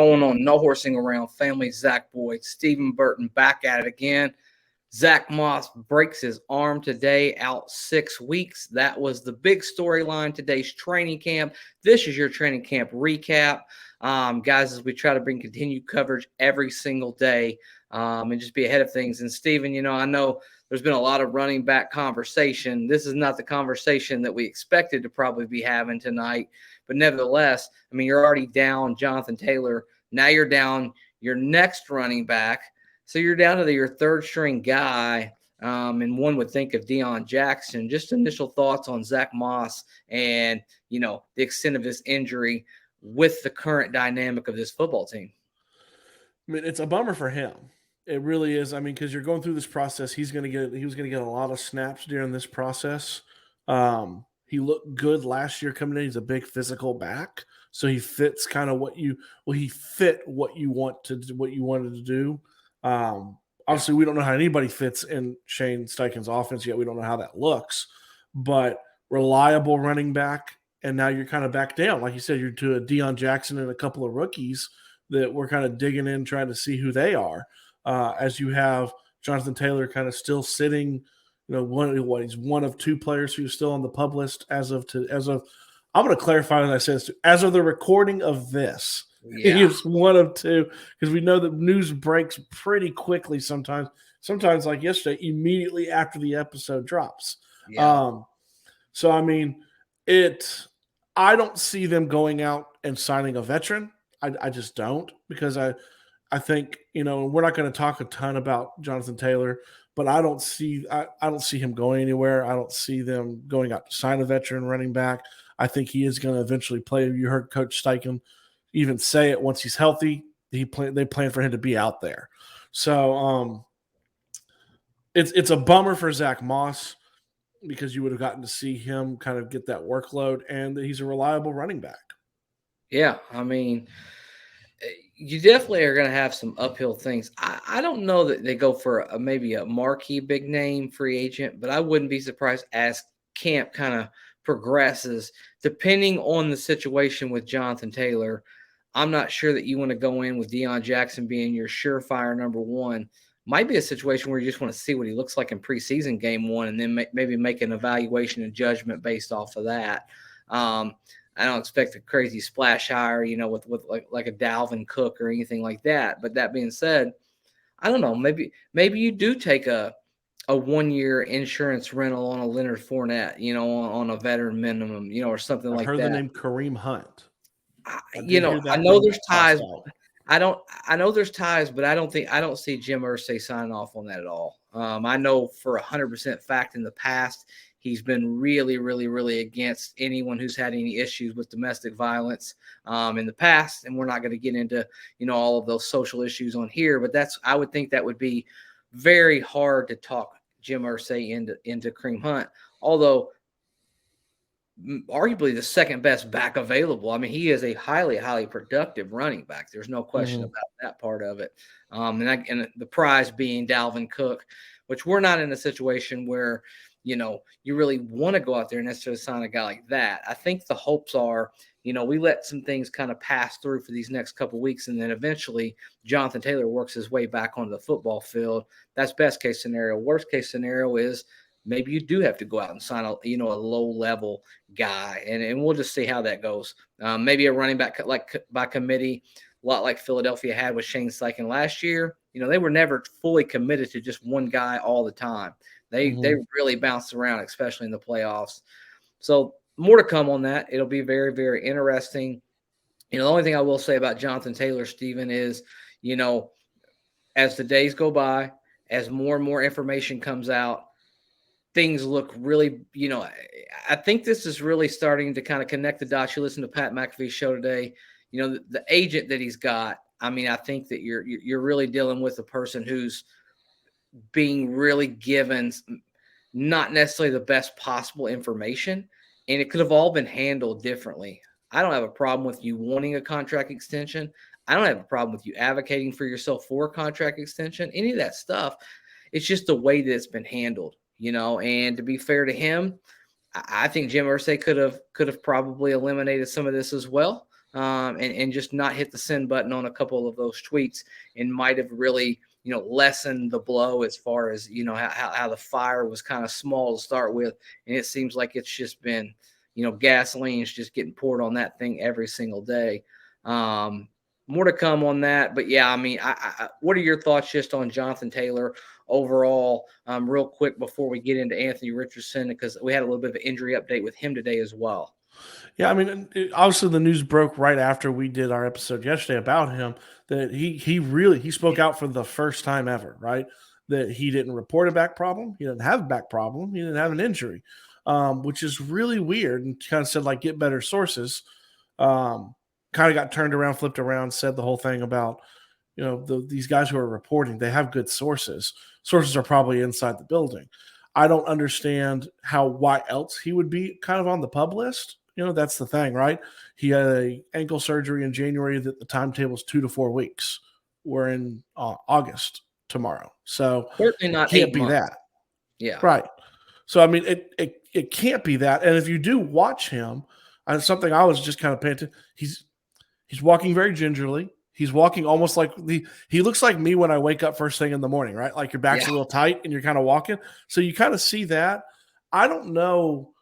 going on? No horsing around. Family Zack Boyd, Stephen Burton back at it again. Zach Moss breaks his arm today, out 6 weeks. That was the big storyline today's training camp. This is your training camp recap. Guys, as we try to bring continued coverage every single day and just be ahead of things. And Stephen, I know there's been a lot of running back conversation. This is not the conversation that we expected to probably be having tonight. But nevertheless, you're already down Jonathan Taylor. Now you're down your next running back. So you're down to your third string guy, and one would think of Deion Jackson. Just initial thoughts on Zach Moss and, the extent of his injury with the current dynamic of this football team. It's a bummer for him. It really is. Because you're going through this process. He was going to get a lot of snaps during this process. He looked good last year coming in. He's a big physical back. So he fits kind of he fit what you wanted to do. Obviously, we don't know how anybody fits in Shane Steichen's offense yet. We don't know how that looks, but reliable running back. And now you're kind of back down. Like you said, you're to a Deion Jackson and a couple of rookies that we're kind of digging in, trying to see who they are. As you have Jonathan Taylor kind of still sitting, he's one of two players who's still on the PUP list as of, I'm going to clarify what I said, as of the recording of this. Yeah. He is one of two, because we know that news breaks pretty quickly sometimes. Sometimes, like yesterday, immediately after the episode drops. Yeah. I don't see them going out and signing a veteran. I just don't, because I think, we're not going to talk a ton about Jonathan Taylor, but I don't see him going anywhere. I don't see them going out to sign a veteran running back. I think he is going to eventually play. You heard Coach Steichen even say it, once he's healthy, they plan for him to be out there. So it's a bummer for Zach Moss, because you would have gotten to see him kind of get that workload, and he's a reliable running back. Yeah, you definitely are going to have some uphill things. I don't know that they go for maybe a marquee big name free agent, but I wouldn't be surprised as camp kind of progresses, depending on the situation with Jonathan Taylor. I'm not sure that you want to go in with Deion Jackson being your surefire number one. Might be a situation where you just want to see what he looks like in preseason game one, and then maybe make an evaluation and judgment based off of that. I don't expect a crazy splash hire, with like a Dalvin Cook or anything like that. But that being said, I don't know. Maybe you do take a 1-year insurance rental on a Leonard Fournette, on a veteron minimum, or something like that. I've heard the name Kareem Hunt. I know there's ties. I know there's ties, but I don't see Jim Irsay signing off on that at all. I know for 100% fact in the past, he's been really, really, really against anyone who's had any issues with domestic violence in the past. And we're not going to get into, all of those social issues on here, but I would think that would be very hard to talk Jim Irsay into Kareem Hunt, although arguably the second best back available. He is a highly, highly productive running back. There's no question about that part of it. And the prize being Dalvin Cook, which we're not in a situation where, you really want to go out there and necessarily sign a guy like that. I think the hopes are, we let some things kind of pass through for these next couple of weeks, and then eventually Jonathan Taylor works his way back onto the football field. That's best case scenario. Worst case scenario is maybe you do have to go out and sign a low level guy, and we'll just see how that goes. Maybe a running back like by committee, a lot like Philadelphia had with Shane Steichen last year. They were never fully committed to just one guy all the time. They really bounced around, especially in the playoffs. So more to come on that. It'll be very, very interesting. The only thing I will say about Jonathan Taylor, Stephen, is, as the days go by, as more and more information comes out, things look really, I think this is really starting to kind of connect the dots. You listen to Pat McAfee's show today, the agent that he's got. I think that you're really dealing with a person who's being really given not necessarily the best possible information, and it could have all been handled differently. I don't have a problem with you wanting a contract extension. I don't have a problem with you advocating for yourself for a contract extension, any of that stuff. It's just the way that it's been handled, and to be fair to him, I think Jim Irsay could have probably eliminated some of this as well. and just not hit the send button on a couple of those tweets, and might have really, lessened the blow as far as, how the fire was kind of small to start with. And it seems like it's just been, gasoline's just getting poured on that thing every single day. More to come on that. But yeah, I mean, what are your thoughts just on Jonathan Taylor overall, real quick before we get into Anthony Richardson, because we had a little bit of an injury update with him today as well. Yeah, I mean, obviously the news broke right after we did our episode yesterday about him that he spoke out for the first time ever, right? That he didn't report a back problem, he didn't have a back problem, he didn't have an injury, which is really weird. And kind of said like get better sources. Kind of got turned around, flipped around, said the whole thing about these guys who are reporting, they have good sources. Sources are probably inside the building. I don't understand why else he would be kind of on the pub list. That's the thing, right? He had a ankle surgery in January that the timetable is 2 to 4 weeks. We're in August tomorrow, so Certainly it not can't 8 be months. that, Yeah. right? So I mean, it can't be that. And if you do watch him, something I was just kind of paying attention. He's walking very gingerly. He's walking almost like he looks like me when I wake up first thing in the morning, right? Like your back's Yeah. a little tight and you're kind of walking. So you kind of see that. I don't know.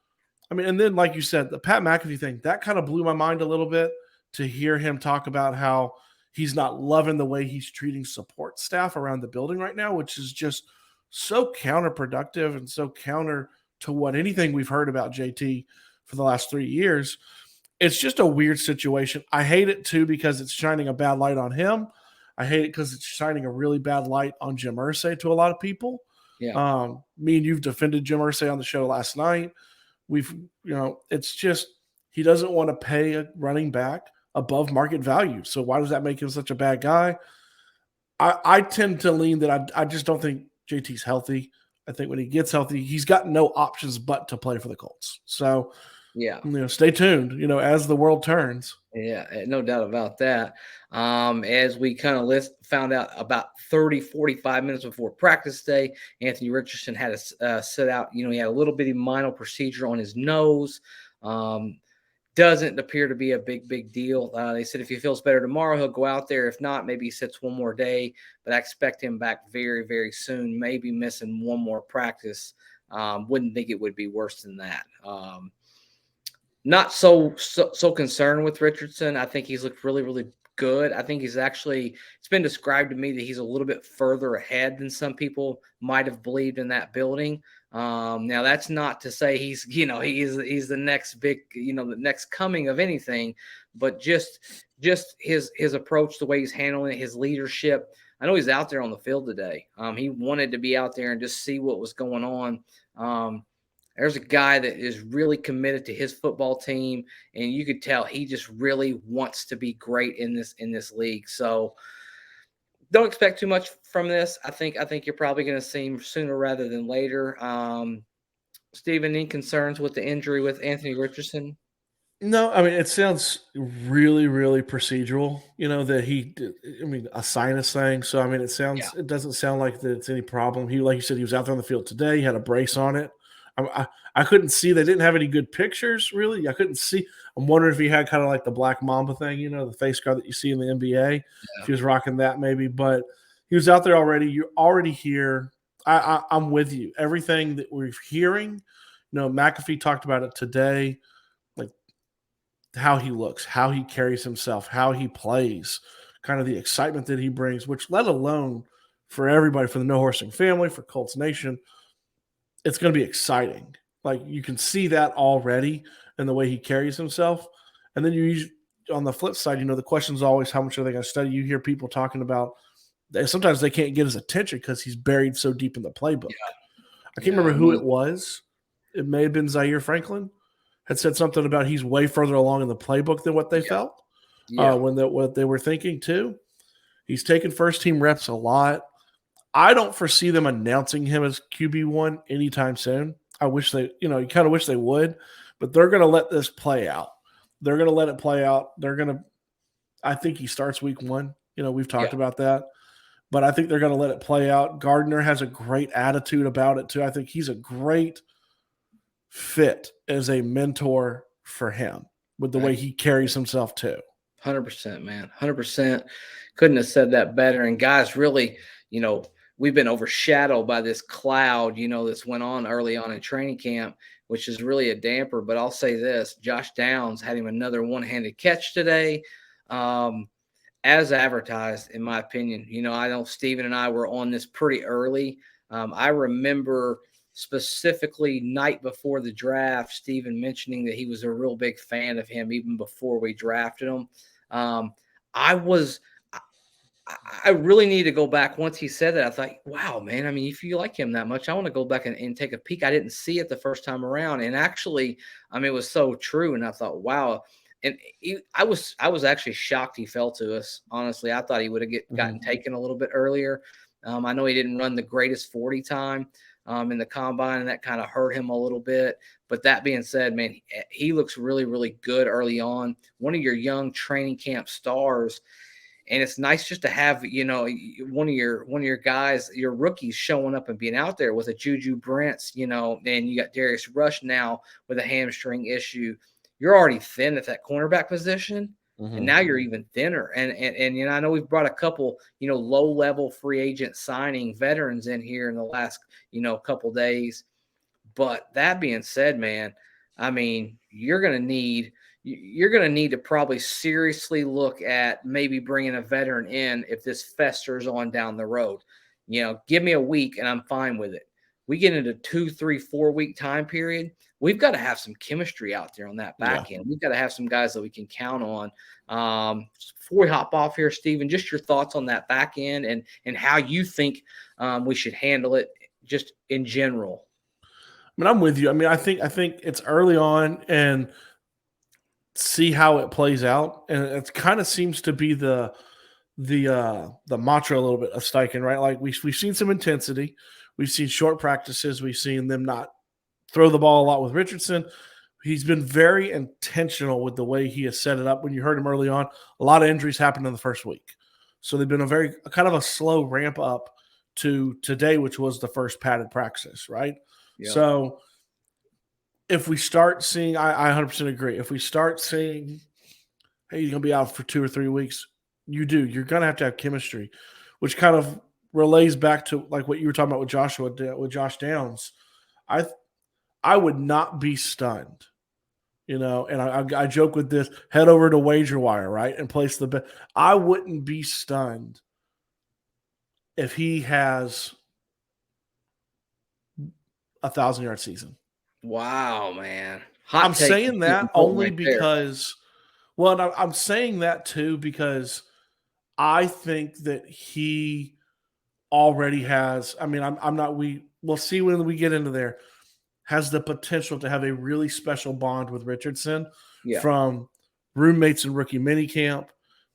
I mean, and then like you said, the Pat McAfee thing, that kind of blew my mind a little bit to hear him talk about how he's not loving the way he's treating support staff around the building right now, which is just so counterproductive and so counter to what anything we've heard about JT for the last 3 years. It's just a weird situation. I hate it too because it's shining a bad light on him. I hate it because it's shining a really bad light on Jim Irsay to a lot of people. Yeah. Me and you've defended Jim Irsay on the show last night. It's just he doesn't want to pay a running back above market value. So why does that make him such a bad guy? I tend to lean that I just don't think JT's healthy. I think when he gets healthy, he's got no options but to play for the Colts. So Yeah. stay tuned, as the world turns. Yeah, no doubt about that. As we kind of found out about 30, 45 minutes before practice day, Anthony Richardson had to sit out. He had a little bitty minor procedure on his nose. Doesn't appear to be a big deal. They said if he feels better tomorrow, he'll go out there. If not, maybe he sits one more day. But I expect him back very, very soon, maybe missing one more practice. Wouldn't think it would be worse than that. Not so concerned with Richardson. I think he's looked really, really good. I think it's been described to me that he's a little bit further ahead than some people might have believed in that building. Now that's not to say he's the next big, the next coming of anything, but just his approach, the way he's handling it, his leadership. I know he's out there on the field today. He wanted to be out there and just see what was going on. There's a guy that is really committed to his football team, and you could tell he just really wants to be great in this league. So don't expect too much from this. I think you're probably going to see him sooner rather than later. Steven, any concerns with the injury with Anthony Richardson? No, I mean, it sounds really, really procedural, a sinus thing. So, I mean, Yeah. it doesn't sound like that it's any problem. Like you said, he was out there on the field today. He had a brace on it. I couldn't see. They didn't have any good pictures, really. I couldn't see. I'm wondering if he had kind of like the Black Mamba thing, the face guard that you see in the NBA. Yeah. If he was rocking that, maybe. But he was out there already. You're already here. I'm with you. Everything that we're hearing, McAfee talked about it today, like how he looks, how he carries himself, how he plays, kind of the excitement that he brings, which let alone for everybody, for the No Horsing family, for Colts Nation, it's going to be exciting. Like you can see that already in the way he carries himself. And then on the flip side, the question is always how much are they going to study? You hear people talking about sometimes they can't get his attention because he's buried so deep in the playbook. Yeah. I can't remember who it was. It may have been Zaire Franklin had said something about he's way further along in the playbook than what they felt what they were thinking too. He's taken first team reps a lot. I don't foresee them announcing him as QB1 anytime soon. I wish you kind of wish they would, but they're going to let this play out. They're going to let it play out. I think he starts week 1. We've talked about that, but I think they're going to let it play out. Gardner has a great attitude about it too. I think he's a great fit as a mentor for him with the way he carries himself too. 100%, man. 100%. Couldn't have said that better. And guys, really, you know, we've been overshadowed by this cloud, this went on early on in training camp, which is really a damper. But I'll say this: Josh Downs had him another one-handed catch today. Um, as advertised, in my opinion. I know Steven and I were on this pretty early. I remember specifically night before the draft, Steven mentioning that he was a real big fan of him even before we drafted him. Um, I was I really need to go back once he said that. I thought, wow, man. I mean, if you like him that much, I want to go back and take a peek. I didn't see it the first time around. And actually, I mean, it was so true. And I thought, wow. And I was actually shocked he fell to us. Honestly, I thought he would have gotten taken a little bit earlier. I know he didn't run the greatest 40 time in the combine, and that kind of hurt him a little bit. But that being said, man, he looks really, really good early on. One of your young training camp stars. And it's nice just to have, one of your guys, your rookies showing up and being out there with a Juju Brents, and you got Darius Rush now with a hamstring issue. You're already thin at that cornerback position, and now you're even thinner. And I know we've brought a couple, low level free agent signing veterans in here in the last, couple days. But that being said, man, I mean, you're going to need to probably seriously look at maybe bringing a veteran in if this festers on down the road. Give me a week and I'm fine with it. We get into 2, 3, 4 week time period. We've got to have some chemistry out there on that back end. We've got to have some guys that we can count on. Before we hop off here, Steven, just your thoughts on that back end and how you think we should handle it just in general. I mean, I'm with you. I mean, I think it's early on and see how it plays out, and it kind of seems to be the mantra a little bit of Steichen, right? Like we've seen some intensity, we've seen short practices, we've seen them not throw the ball a lot with Richardson. He's been very intentional with the way he has set it up. When you heard him early on, a lot of injuries happened in the first week, so they've been a kind of a slow ramp up to today, which was the first padded practice, right? Yeah. So if we start seeing, I 100% agree. If we start seeing, hey, you're going to be out for 2 or 3 weeks, you're going to have chemistry, which kind of relays back to like what you were talking about with Josh Downs. I would not be stunned, and I joke with this, head over to Wager Wire, right, and place the bet. I wouldn't be stunned if he has a 1,000-yard season. Wow, man. I'm saying that only because, well, I'm saying that too because I think that he already has. I mean, I'm not. We'll see when we get into there. Has the potential to have a really special bond with Richardson, from roommates in rookie minicamp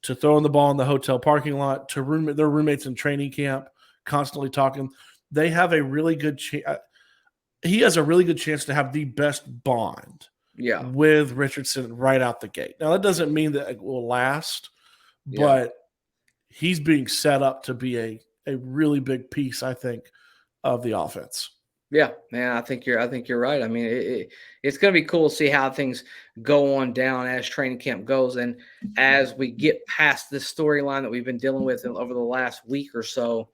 to throwing the ball in the hotel parking lot to their roommates in training camp, constantly talking. They have a really good chance. He has a really good chance to have the best bond with Richardson right out the gate. Now, that doesn't mean that it will last, but he's being set up to be a really big piece, I think, of the offense. Yeah, man, I think you're right. I mean, it's going to be cool to see how things go on down as training camp goes, and as we get past this storyline that we've been dealing with over the last week or so.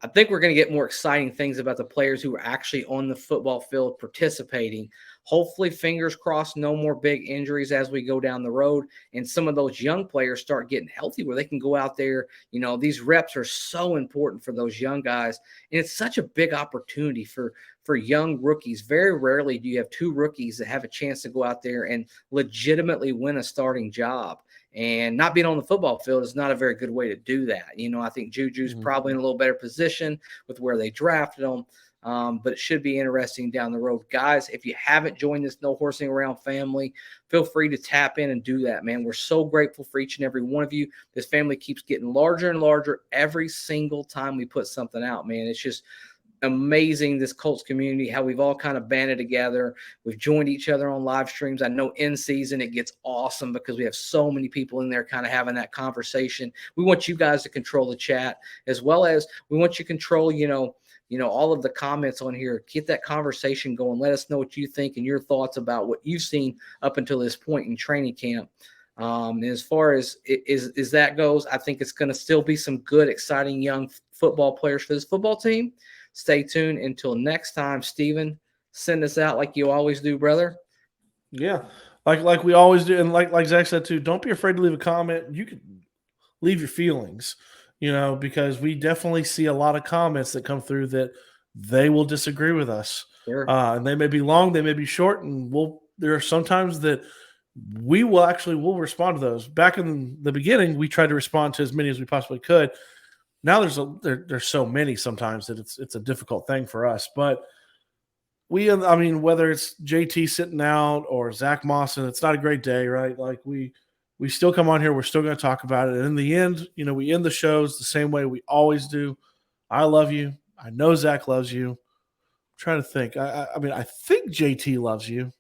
I think we're going to get more exciting things about the players who are actually on the football field participating. Hopefully, fingers crossed, no more big injuries as we go down the road. And some of those young players start getting healthy where they can go out there. These reps are so important for those young guys. And it's such a big opportunity for young rookies. Very rarely do you have 2 rookies that have a chance to go out there and legitimately win a starting job. And not being on the football field is not a very good way to do that. I think Juju's probably in a little better position with where they drafted him. But it should be interesting down the road. Guys, if you haven't joined this No Horsing Around family, feel free to tap in and do that, man. We're so grateful for each and every one of you. This family keeps getting larger and larger every single time we put something out, man. It's just amazing, this Colts community, how we've all kind of banded together. We've joined each other on live streams. I know in season it gets awesome because we have so many people in there kind of having that conversation. We want you guys to control the chat, as well as we want you to control, all of the comments on here. Get that conversation going. Let us know what you think and your thoughts about what you've seen up until this point in training camp. And as far as that goes, I think it's going to still be some good, exciting young football players for this football team. Stay tuned until next time. Steven, send us out like you always do, brother. Yeah, like we always do, and like Zach said too. Don't be afraid to leave a comment. You can leave your feelings, because we definitely see a lot of comments that come through that they will disagree with us. Sure. And they may be long, they may be short, and there are sometimes that we'll respond to those. Back in the beginning, we tried to respond to as many as we possibly could. Now there's so many sometimes that it's a difficult thing for us. But whether it's JT sitting out or Zach Mawson, it's not a great day, right? Like we still come on here, we're still going to talk about it. And in the end, we end the shows the same way we always do. I love you. I know Zach loves you. I'm trying to think. I think JT loves you.